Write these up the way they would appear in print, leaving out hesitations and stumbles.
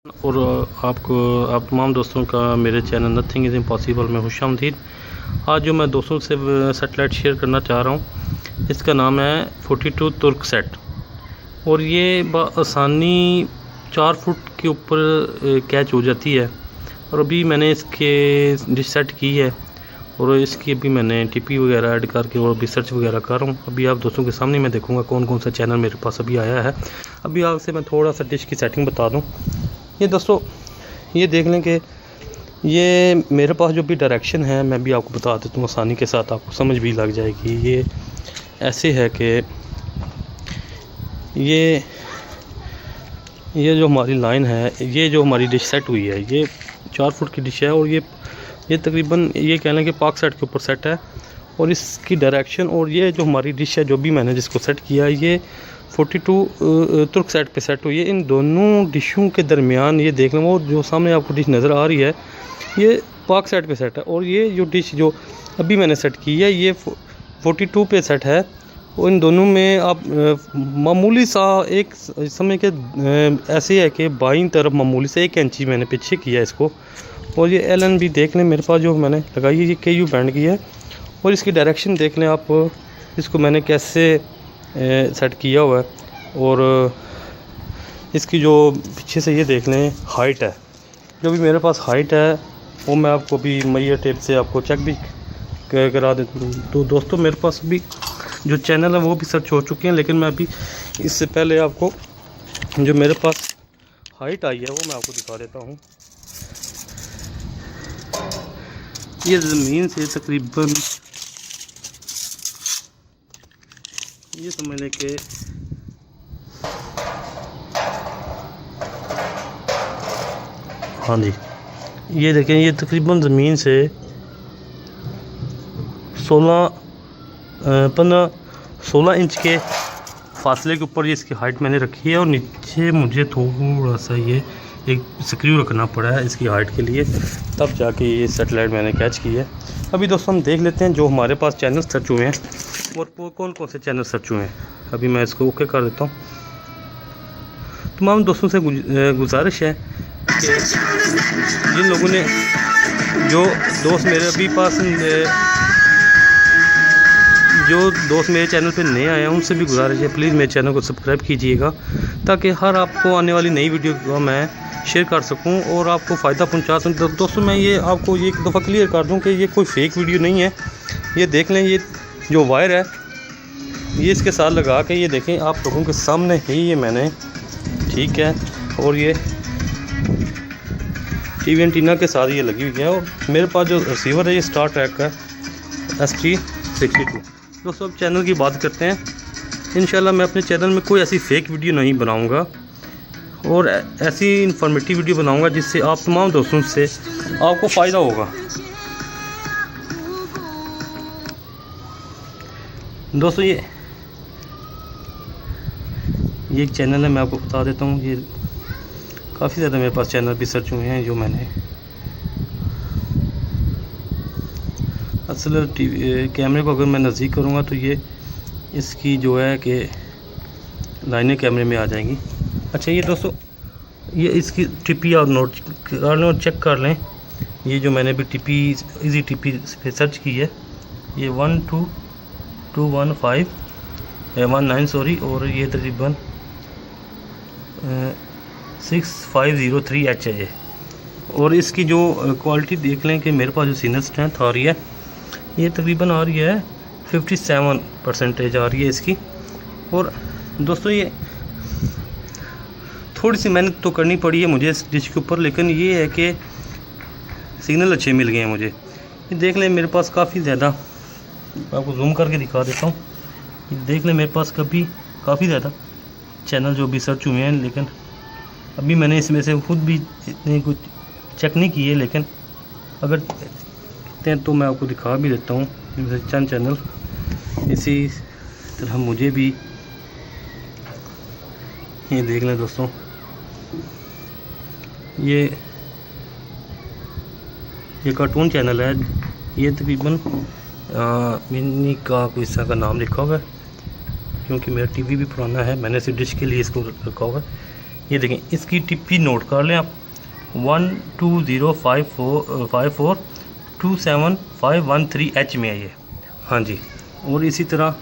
और आप तमाम दोस्तों का मेरे चैनल नथिंग इज़ इम्पॉसिबल में खुशामदीद। आज जो मैं दोस्तों से सेटेलाइट शेयर करना चाह रहा हूँ, इसका नाम है 42 तुर्क सेट। और ये आसानी 4 फुट के ऊपर कैच हो जाती है। और अभी मैंने इसके डिश सेट की है और इसकी अभी मैंने टीपी वगैरह ऐड करके और अभी सर्च वगैरह कर रहा हूँ। अभी आप दोस्तों के सामने मैं देखूँगा कौन कौन सा चैनल मेरे पास अभी आया है। अभी आपसे मैं थोड़ा सा डिश की सेटिंग बता दूँ। ये दोस्तों ये देख लें कि ये मेरे पास जो भी डायरेक्शन है मैं भी आपको बता देता हूँ, आसानी के साथ आपको समझ भी लग जाएगी। ये ऐसे है कि ये जो हमारी लाइन है, ये जो हमारी डिश सेट हुई है, ये 4 फुट की डिश है और ये तकरीबन ये कह लें कि पाक सेट के ऊपर सेट है। और इसकी डायरेक्शन और ये जो हमारी डिश है जो भी मैंने जिसको सेट किया, ये 42 तुर्क सेट पे सेट हुई है। इन दोनों डिशों के दरमियान ये देख लें, वो जो सामने आपको डिश नज़र आ रही है ये पाक सेट पे सेट है। और ये जो डिश जो अभी मैंने सेट की है ये 42 पे सेट है। और इन दोनों में आप मामूली सा एक समय के ऐसे है कि बाईं तरफ मामूली से 1 इंची मैंने पीछे किया इसको। और ये एलन भी देख लें मेरे पास जो मैंने लगाई है, ये KU बैंड की है। और इसकी डायरेक्शन देख लें आप, इसको मैंने कैसे सेट किया हुआ है। और इसकी जो पीछे से ये देख लें हाइट है, जो भी मेरे पास हाइट है वो मैं आपको भी मैयर टेप से आपको चेक भी करा देता हूँ। तो दोस्तों मेरे पास भी जो चैनल है वो भी सर्च हो चुके हैं, लेकिन मैं अभी इससे पहले आपको जो मेरे पास हाइट आई है वो मैं आपको दिखा देता हूँ। ये ज़मीन से तकरीबन ये समझ लें कि हाँ जी, ये देखें, ये तकरीबन ज़मीन से 16 इंच के फासले के ऊपर ये इसकी हाइट मैंने रखी है। और नीचे मुझे थोड़ा सा ये एक स्क्रू रखना पड़ा है इसकी हाइट के लिए, तब जाके ये सेटेलाइट मैंने कैच की है। अभी दोस्तों हम देख लेते हैं जो हमारे पास चैनल सर्च हुए हैं और कौन कौन से चैनल सर्च हुए हैं। अभी मैं इसको ओके कर देता हूँ। तमाम दोस्तों से गुजारिश है कि जिन लोगों ने जो दोस्त मेरे चैनल पे नए आए हैं उनसे भी गुजारिश है, प्लीज़ मेरे चैनल को सब्सक्राइब कीजिएगा, ताकि हर आपको आने वाली नई वीडियो को मैं शेयर कर सकूं और आपको फ़ायदा पहुंचा सकूं। दोस्तों मैं ये आपको एक दफ़ा क्लियर कर दूं कि ये कोई फेक वीडियो नहीं है। ये देख लें, ये जो वायर है ये इसके साथ लगा के ये देखें आप लोगों के सामने ही ये मैंने ठीक है। और ये टीवी एंटीना के साथ ये लगी हुई है। और मेरे पास जो रिसीवर है ये स्टार ट्रैक का ST62। दोस्तों अब चैनल की बात करते हैं। इंशाल्लाह मैं अपने चैनल में कोई ऐसी फेक वीडियो नहीं बनाऊंगा और ऐसी इंफॉर्मेटिव वीडियो बनाऊंगा जिससे आप तमाम दोस्तों से आपको फ़ायदा होगा। दोस्तों ये एक चैनल है, मैं आपको बता देता हूँ। ये काफ़ी ज़्यादा मेरे पास चैनल भी सर्च हुए हैं जो मैंने असल कैमरे को अगर मैं नज़दीक करूँगा तो ये इसकी जो है कि लाइनें कैमरे में आ जाएंगी। अच्छा ये दोस्तों ये इसकी टिपी और नोट कर लें और चेक कर लें। ये जो मैंने भी टिपी इजी टिपी पे सर्च की है, ये 1221519 सॉरी, और ये तकरीबन 6503H है ये। और इसकी जो क्वालिटी देख लें कि मेरे पास जो सिग्नल स्ट्रेंथ आ रही है ये तकरीबन आ रही है 57% आ रही है इसकी। और दोस्तों ये थोड़ी सी मेहनत तो करनी पड़ी है मुझे इस डिश के ऊपर, लेकिन ये है कि सिग्नल अच्छे मिल गए हैं मुझे। ये देख लें मेरे पास काफ़ी ज़्यादा, आपको जूम करके दिखा देता हूँ। ये देख लें मेरे पास काफ़ी ज़्यादा चैनल जो भी सर्च हुए हैं, लेकिन अभी मैंने इसमें से खुद भी इतने कुछ चेक नहीं किए, लेकिन अगर कहते हैं तो मैं आपको दिखा भी देता हूँ। चंद चैनल इसी तरह मुझे भी ये देख लें दोस्तों, ये कार्टून चैनल है। ये तकरीबन मिनी का कोई इस तरह का नाम लिखा हुआ है, क्योंकि मेरा टीवी भी पुराना है, मैंने सिर्फ डिश के लिए इसको रखा हुआ है। ये देखें, इसकी टिप्पी नोट कर लें आप, 1205427513H में है ये। हाँ जी, और इसी तरह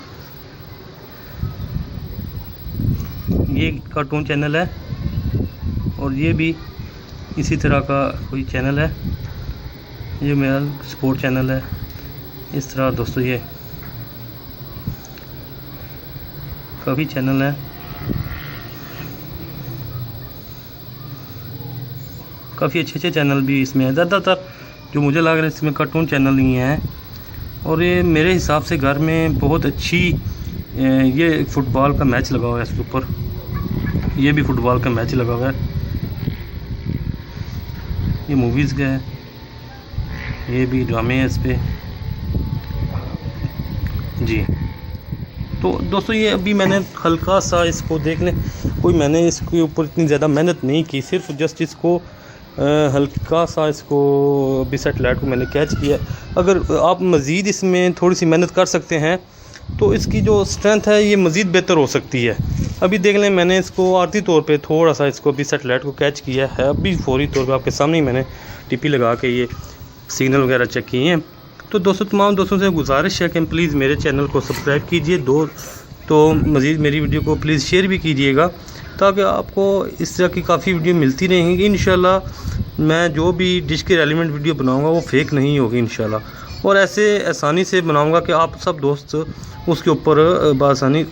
ये कार्टून चैनल है, और ये भी इसी तरह का कोई चैनल है, ये मेरा स्पोर्ट चैनल है। इस तरह दोस्तों ये काफ़ी चैनल है, काफ़ी अच्छे चैनल भी इसमें है। ज़्यादातर जो मुझे लग रहा है इसमें कार्टून चैनल ही हैं, और ये मेरे हिसाब से घर में बहुत अच्छी, ये फुटबॉल का मैच लगा हुआ है इसके ऊपर, ये भी फुटबॉल का मैच लगा हुआ है, ये मूवीज़ का है, ये भी ड्रामे है इस पर जी। तो दोस्तों ये अभी मैंने हल्का सा इसको देख लें, कोई मैंने इसके ऊपर इतनी ज़्यादा मेहनत नहीं की, सिर्फ जस्ट इसको हल्का सा इसको अभी सैटेलाइट को मैंने कैच किया। अगर आप मज़ीद इसमें थोड़ी सी मेहनत कर सकते हैं तो इसकी जो स्ट्रेंथ है ये मज़ीद बेहतर हो सकती है। अभी देख लें, मैंने इसको आरती तौर पे थोड़ा सा इसको अभी सैटेलाइट को कैच किया है, अभी फौरी तौर पे आपके सामने ही मैंने टीपी लगा के ये सिग्नल वगैरह चेक किए हैं। तो दोस्तों तमाम दोस्तों से गुजारिश है कि प्लीज़ मेरे चैनल को सब्सक्राइब कीजिए, तो मज़ीद मेरी वीडियो को प्लीज़ शेयर भी कीजिएगा, ताकि आपको इस तरह की काफ़ी वीडियो मिलती रहेंगी। इंशाल्लाह मैं जो भी डिश के रेलिवेंट वीडियो बनाऊंगा वो फेक नहीं होगी इंशाल्लाह, और ऐसे आसानी से बनाऊंगा कि आप सब दोस्त उसके ऊपर बआसानी